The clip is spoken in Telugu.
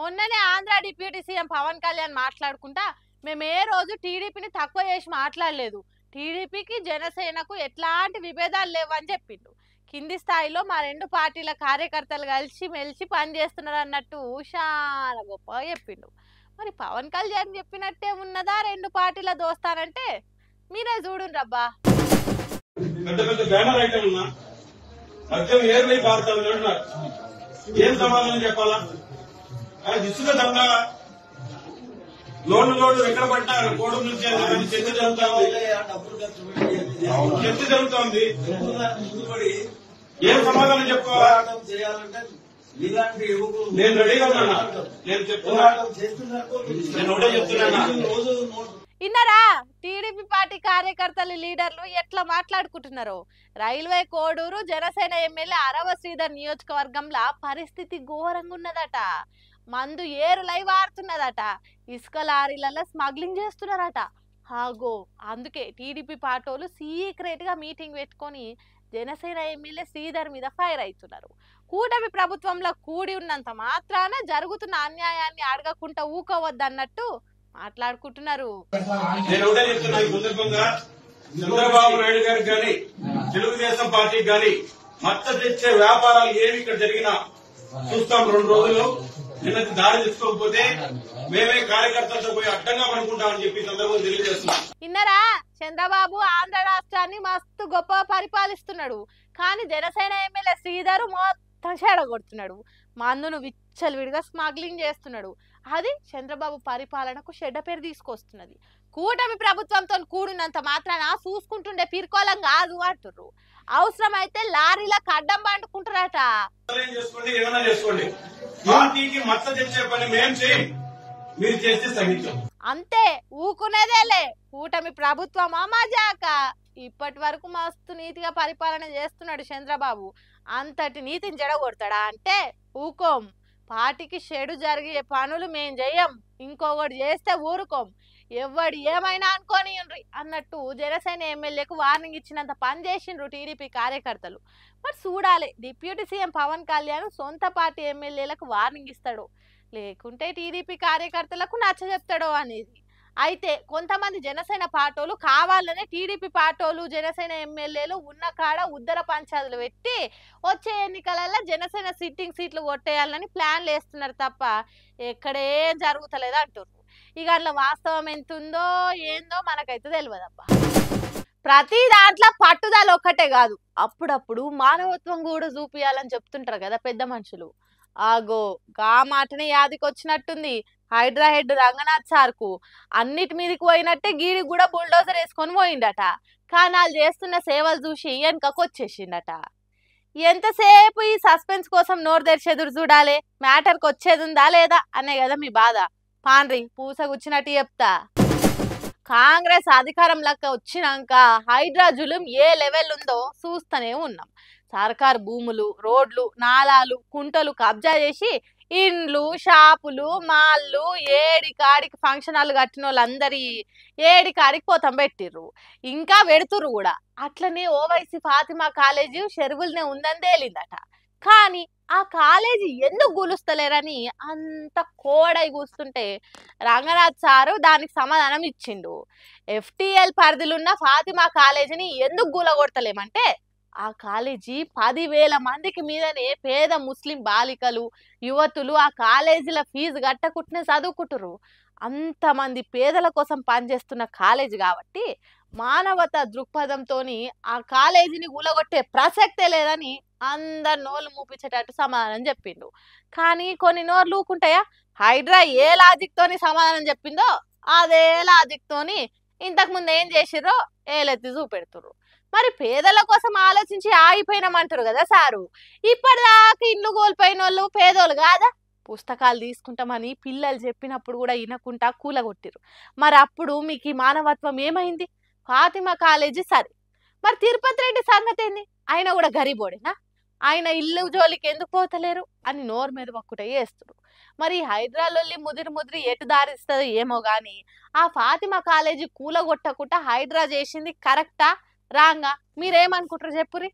మొన్ననే ఆంధ్ర డిప్యూటీ సీఎం పవన్ కళ్యాణ్ మాట్లాడుకుంటా మేము ఏ రోజు టీడీపీని తక్కువ చేసి మాట్లాడలేదు. టీడీపీకి జనసేనకు ఎట్లాంటి విభేదాలు లేవని చెప్పిండు. కింది స్థాయిలో మా రెండు పార్టీల కార్యకర్తలు కలిసి మెలిసి పనిచేస్తున్నారు అన్నట్టు చాలా గొప్పగా చెప్పిండు. మరి పవన్ కళ్యాణ్ చెప్పినట్టే ఉన్నదా రెండు పార్టీల దోస్తానంటే? మీరే చూడండి రబ్బా. పెద్ద పెద్ద బ్యానర్ ఐటమ్ ఉన్నా మద్యం ఏర్లై పారుతామని అంటున్నారు. ఏం సమాధానం చెప్పాలా? ఇసుక దందా లోడ్లు ఎక్కడ పట్టినా కోడూరు నుంచి చర్చ జరుగుతోంది. ఏం సమాధానం చెప్పుకోవాలా? నేను రెడీగా ఉన్నా. నేను చెప్తున్నా, నేను ఒకటే చెప్తున్నా. ఇన్నరా టీడీపీ పార్టీ కార్యకర్తలు లీడర్లు ఎట్లా మాట్లాడుకుంటున్నారు? రైల్వే కోడూరు జనసేన ఎమ్మెల్యే అరవ శ్రీధర్ నియోజకవర్గంలో పరిస్థితి ఘోరంగా ఉన్నదట. మందు ఏరులై వారుతున్నదట. ఇసుక లారీలలో స్మగ్లింగ్ చేస్తున్నారట. హాగో అందుకే టీడీపీ పార్టీలు సీక్రెట్ గా మీటింగ్ పెట్టుకొని జనసేన ఎమ్మెల్యే శ్రీధర్ మీద ఫైర్ అవుతున్నారు. కూటమి ప్రభుత్వంలో కూడి ఉన్నంత మాత్రాన జరుగుతున్న అన్యాయాన్ని అడగకుండా ఊకోవద్దన్నట్టు మాట్లాడుకుంటున్నారు. నేను ఒకటే చెప్తున్నా, ఈ సందర్భంగా చంద్రబాబు నాయుడు గారికి గాని తెలుగుదేశం పార్టీకి గాని మచ్చ తెచ్చే వ్యాపారాలు ఏమి ఇక్కడ జరిగినా చూస్తాం 2 రోజులు. నిన్నటి దారి తెచ్చుకోకపోతే మేమే కార్యకర్తలతో పోయి అడ్డంగా పడుకుంటామని చెప్పి సందర్భంగా తెలియజేస్తున్నాం. ఇన్నరా చంద్రబాబు ఆంధ్ర రాష్ట్రాన్ని మస్తు గొప్ప పరిపాలిస్తున్నాడు. కానీ జనసేన ఎమ్మెల్యే శ్రీధర్ మొత్తం చెడగొడుతున్నాడు. మందును విచ్చలవిడిగా స్మగ్లింగ్ చేస్తున్నాడు. అది చంద్రబాబు పరిపాలనకు చెడ్డ పేరు తీసుకొస్తున్నది. కూటమి ప్రభుత్వంతో కూడినంత మాత్రాన చూసుకుంటుండే పిరికోలం కాదు అంటుర్రు. అవసరమైతే లారీలకు అడ్డం పండుకుంటారట. ఏమైనా చేసుకోండి, పార్టీకి మచ్చ తెచ్చే పని మేం చేయం, మీరు చేస్తే సహించాం అంతే. ఊకునేదేలే. కూటమి ప్రభుత్వమా మజాక? ఇప్పటి వరకు మస్తు నీతిగా పరిపాలన చేస్తున్నాడు చంద్రబాబు. అంతటి నీతిని జడగొడతాడా అంటే ఊకోం. పార్టీకి చెడు జరిగే పనులు మేం చెయ్యం, ఇంకొకటి చేస్తే ఊరుకోం. ఎవడు ఏమైనా అనుకోని అన్నట్టు జనసేన ఎమ్మెల్యేకు వార్నింగ్ ఇచ్చినంత పని చేసిండ్రు టీడీపీ కార్యకర్తలు. మరి చూడాలి డిప్యూటీ సీఎం పవన్ కళ్యాణ్ సొంత పార్టీ ఎమ్మెల్యేలకు వార్నింగ్ ఇస్తాడో లేకుంటే టీడీపీ కార్యకర్తలకు నచ్చ చెప్తాడో అనేది. అయితే కొంతమంది జనసేన పార్టీలు కావాలనే టీడీపీ పార్టీలు జనసేన ఎమ్మెల్యేలు ఉన్న కాడ ఉద్దర పంచాయతీలు పెట్టి వచ్చే ఎన్నికలలో జనసేన సిట్టింగ్ సీట్లు కొట్టేయాలని ప్లాన్లు వేస్తున్నారు తప్ప ఎక్కడేం జరుగుతలేదు అంటున్నారు. ఇక అట్లా వాస్తవం ఎంత ఉందో ఏందో మనకైతే తెలియదబ్బా. ప్రతి దాంట్లో పట్టుదల ఒక్కటే కాదు, అప్పుడప్పుడు మానవత్వం కూడా చూపియాలని చెప్తుంటారు కదా పెద్ద మనుషులు. ఆగో గా మాటని యాదికొచ్చినట్టుంది హైడ్రా హెడ్ రంగనాథ్ సార్కు. అన్నిటి మీదకి పోయినట్టే గీడికి కూడా బుల్డోజర్ వేసుకొని పోయిండట. కానీ వాళ్ళు చేస్తున్న సేవలు చూసి వెనకకు వచ్చేసిండట. ఎంతసేపు ఈ సస్పెన్స్ కోసం నోరు తెరిచేదురు చూడాలి, మ్యాటర్కి వచ్చేది ఉందా లేదా అనే కదా మీ బాధ. పాండ్రి పూసగుచ్చినట్టు చెప్తా. కాంగ్రెస్ అధికారంలోకి వచ్చినాక హైడ్రా జులుం ఏ లెవెల్ ఉందో చూస్తూనే ఉన్నాం. సర్కార్ భూములు, రోడ్లు, నాలాలు, కుంటలు కబ్జా చేసి ఇండ్లు, షాపులు, మాళ్ళు ఏడికాడికి ఫంక్షన్ హాల్ కట్టిన వాళ్ళందరి ఏడికాడికి పోతాం పెట్టిర్రు. ఇంకా పెడుతుర్రు కూడా. అట్లనే ఓవైసీ ఫాతిమా కాలేజీ చెరువులనే ఉందని తేలిందట. కానీ ఆ కాలేజీ ఎందుకు కూలుస్తలేరని అంత కోడై కూస్తుంటే రంగనాథ్ సారు దానికి సమాధానం ఇచ్చిండు. FTL పరిధిలున్న ఫాతిమా కాలేజీని ఎందుకు కూలగొడతలేమంటే ఆ కాలేజీ 10,000 మందికి మీదనే పేద ముస్లిం బాలికలు, యువతులు ఆ కాలేజీల ఫీజు కట్టకుంటనే చదువుకుంటురు. అంతమంది పేదల కోసం పనిచేస్తున్న కాలేజీ కాబట్టి మానవతా దృక్పథంతో ఆ కాలేజీని కూలగొట్టే ప్రసక్తే లేదని అందరు నోళ్ళు మూపించేటట్టు సమాధానం చెప్పిండు. కానీ కొన్ని నోర్లు ఊకుంటాయా? హైడ్రా ఏ లాజిక్ తోని సమాధానం చెప్పిందో అదే లాజిక్ తోని ఇంతకు ముందు ఏం చేసిర్రో ఏలెత్తి చూపెడుతుర్రు. మరి పేదల కోసం ఆలోచించి ఆగిపోయినామంటారు కదా సారు. ఇప్పటిదాకా ఇల్లు కోల్పోయిన వాళ్ళు పేదోళ్ళు కాదా? పుస్తకాలు తీసుకుంటామని పిల్లలు చెప్పినప్పుడు కూడా వినకుండా కూలగొట్టిరు. మరి అప్పుడు మీకు ఈ మానవత్వం ఏమైంది? ఫాతిమా కాలేజీ సరే, మరి తిరుపతి రెడ్డి సంగతి ఏంది? ఆయన కూడా గరీబోడేనా? ఆయన ఇల్లు జోలికి ఎందుకు పోతలేరు అని నోరు మీద ఒక్కటే చేస్తున్నారు. మరి హైడ్రాలొల్లి ముదిరి ఎటు దారిస్తుందో ఏమో గాని ఆ ఫాతిమా కాలేజీ కూలగొట్టకుండా హైడ్రా చేసింది కరెక్టా రాంగా? మీరేమనుకుంటారు చెప్పురి.